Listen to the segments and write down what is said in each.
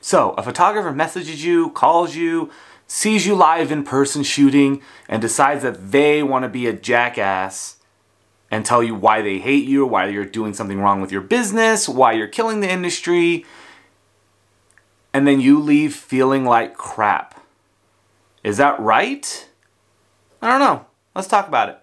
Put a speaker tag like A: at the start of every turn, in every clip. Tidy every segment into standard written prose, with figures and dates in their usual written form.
A: So, a photographer messages you, calls you, sees you live in person shooting, and decides that they want to be a jackass and tell you why they hate you, why you're doing something wrong with your business, why you're killing the industry, and then you leave feeling like crap. Is that right? I don't know. Let's talk about it.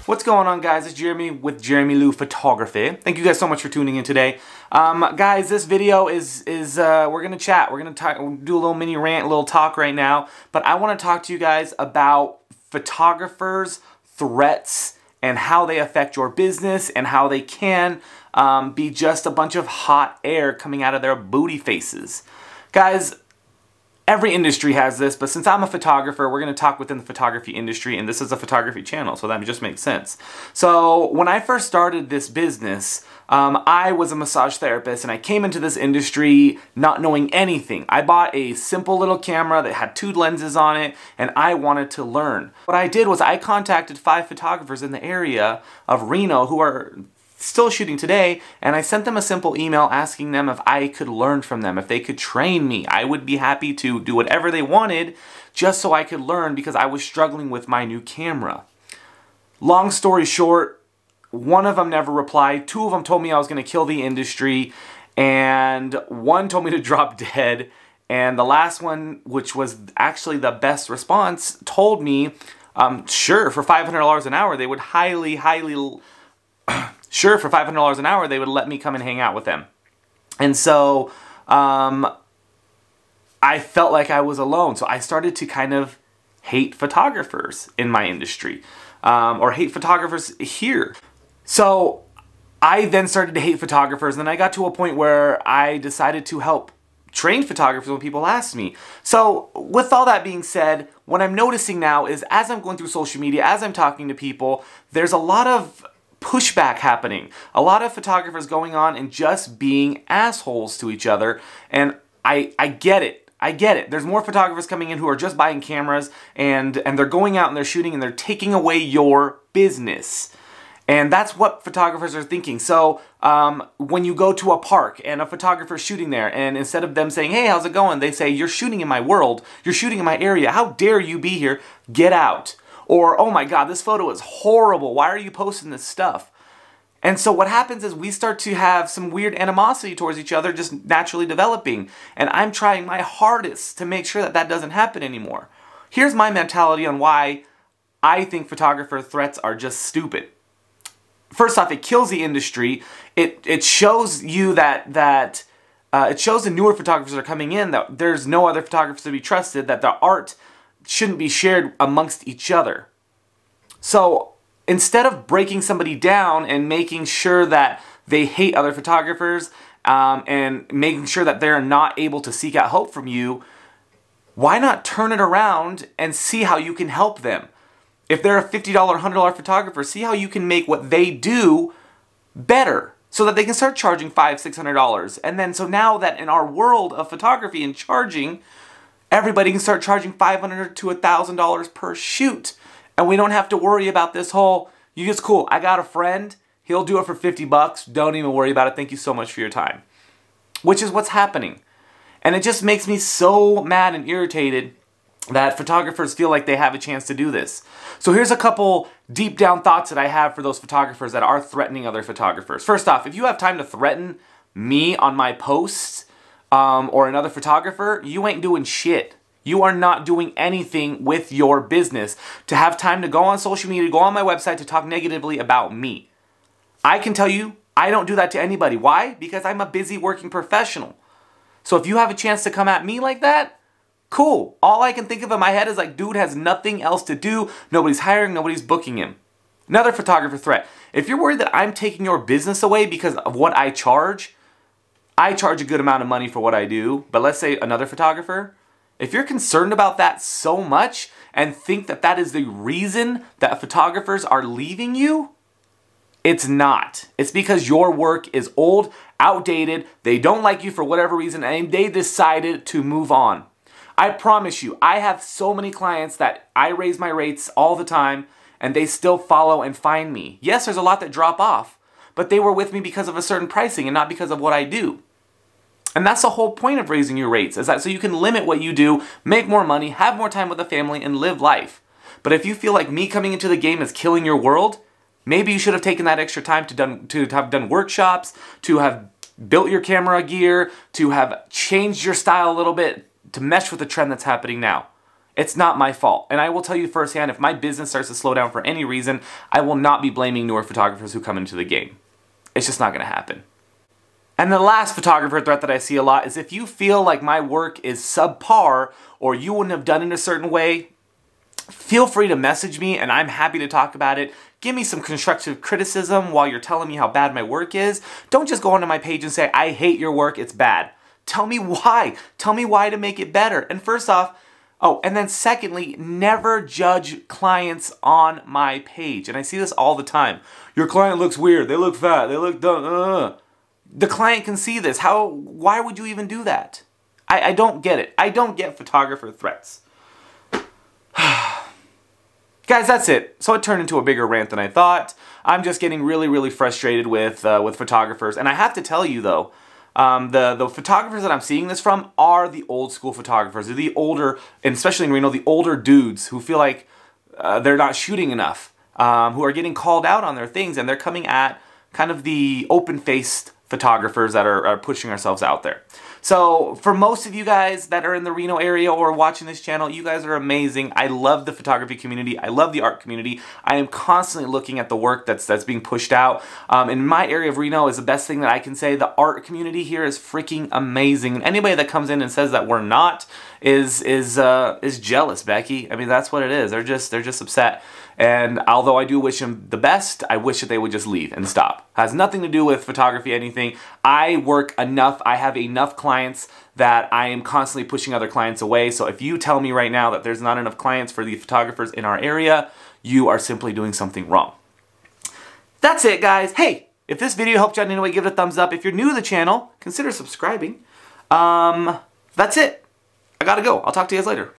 A: What's going on, guys? It's Jeramie with JeramieLu Photography. Thank you guys so much for tuning in today. Guys, this video is we're gonna chat. We're gonna do a little mini rant, a little talk right now. But I want to talk to you guys about photographers, threats, and how they affect your business, and how they can be just a bunch of hot air coming out of their booty faces. Guys, every industry has this, but since I'm a photographer, we're going to talk within the photography industry, and this is a photography channel, so that just makes sense. So when I first started this business, I was a massage therapist, and I came into this industry not knowing anything. I bought a simple little camera that had 2 lenses on it, and I wanted to learn. What I did was I contacted 5 photographers in the area of Reno who are still shooting today, and I sent them a simple email asking them if I could learn from them, if they could train me. I would be happy to do whatever they wanted just so I could learn, because I was struggling with my new camera. Long story short, one of them never replied, 2 of them told me I was going to kill the industry, and 1 told me to drop dead, and the last one, which was actually the best response, told me sure, for $500 an hour they would sure, for $500 an hour, they would let me come and hang out with them. And so, I felt like I was alone. So I started to kind of hate photographers in my industry, or hate photographers here. So I then started to hate photographers, and then I got to a point where I decided to help train photographers when people asked me. So with all that being said, what I'm noticing now is as I'm going through social media, as I'm talking to people, there's a lot of pushback happening. A lot of photographers going on and just being assholes to each other, and I get it. I get it. There's more photographers coming in who are just buying cameras, and they're going out and they're shooting and they're taking away your business. And that's what photographers are thinking. So when you go to a park and a photographer's shooting there, and instead of them saying, hey, how's it going? They say, you're shooting in my world. You're shooting in my area. How dare you be here? Get out. Or, oh my God, this photo is horrible. Why are you posting this stuff? And so what happens is we start to have some weird animosity towards each other just naturally developing. And I'm trying my hardest to make sure that that doesn't happen anymore. Here's my mentality on why I think photographer threats are just stupid. First off, it kills the industry. It shows you that it shows the newer photographers that are coming in that there's no other photographers to be trusted, that the art shouldn't be shared amongst each other. So instead of breaking somebody down and making sure that they hate other photographers and making sure that they're not able to seek out help from you, why not turn it around and see how you can help them? If they're a $50, $100 photographer, see how you can make what they do better so that they can start charging $500, $600. And then so now that in our world of photography and charging, everybody can start charging $500 to $1,000 per shoot. And we don't have to worry about this whole, you just cool, I got a friend, he'll do it for 50 bucks, don't even worry about it, thank you so much for your time. Which is what's happening. And it just makes me so mad and irritated that photographers feel like they have a chance to do this. So here's a couple deep down thoughts that I have for those photographers that are threatening other photographers. First off, if you have time to threaten me on my posts, or another photographer, you ain't doing shit. You are not doing anything with your business to have time to go on social media, go on my website to talk negatively about me. I can tell you, I don't do that to anybody. Why? Because I'm a busy working professional. So if you have a chance to come at me like that, cool. All I can think of in my head is like, dude has nothing else to do. Nobody's hiring, nobody's booking him. Another photographer threat. If you're worried that I'm taking your business away because of what I charge a good amount of money for what I do, but let's say another photographer, if you're concerned about that so much and think that that is the reason that photographers are leaving you, it's not. It's because your work is old, outdated, they don't like you for whatever reason, and they decided to move on. I promise you, I have so many clients that I raise my rates all the time, and they still follow and find me. Yes, there's a lot that drop off, but they were with me because of a certain pricing and not because of what I do. And that's the whole point of raising your rates, is that so you can limit what you do, make more money, have more time with the family, and live life. But if you feel like me coming into the game is killing your world, maybe you should have taken that extra time to have done workshops, to have built your camera gear, to have changed your style a little bit to mesh with the trend that's happening now. It's not my fault. And I will tell you firsthand, if my business starts to slow down for any reason, I will not be blaming newer photographers who come into the game. It's just not going to happen. And the last photographer threat that I see a lot is if you feel like my work is subpar or you wouldn't have done it a certain way, feel free to message me and I'm happy to talk about it. Give me some constructive criticism while you're telling me how bad my work is. Don't just go onto my page and say, I hate your work, it's bad. Tell me why. Tell me why to make it better. And first off, and then secondly, never judge clients on my page. And I see this all the time. Your client looks weird, they look fat, they look dumb. The client can see this. Why would you even do that? I don't get it. I don't get photographer threats. Guys, that's it. So it turned into a bigger rant than I thought. I'm just getting really, really frustrated with photographers. And I have to tell you though, the photographers that I'm seeing this from are the old school photographers. They're the older, and especially in Reno, the older dudes who feel like they're not shooting enough, who are getting called out on their things, and they're coming at kind of the open-faced photographers that are pushing ourselves out there. So for most of you guys that are in the Reno area or watching this channel, you guys are amazing. I love the photography community. I love the art community. I am constantly looking at the work that's being pushed out. In my area of Reno is the best thing that I can say. The art community here is freaking amazing. And anybody that comes in and says that we're not is jealous, Becky. I mean, that's what it is. They're just upset. And although I do wish them the best, I wish that they would just leave and stop. Has nothing to do with photography, anything. I work enough. I have enough clients that I am constantly pushing other clients away. So if you tell me right now that there's not enough clients for the photographers in our area, you are simply doing something wrong. That's it, guys. Hey, if this video helped you out in any way, give it a thumbs up. If you're new to the channel, consider subscribing. That's it. I gotta go. I'll talk to you guys later.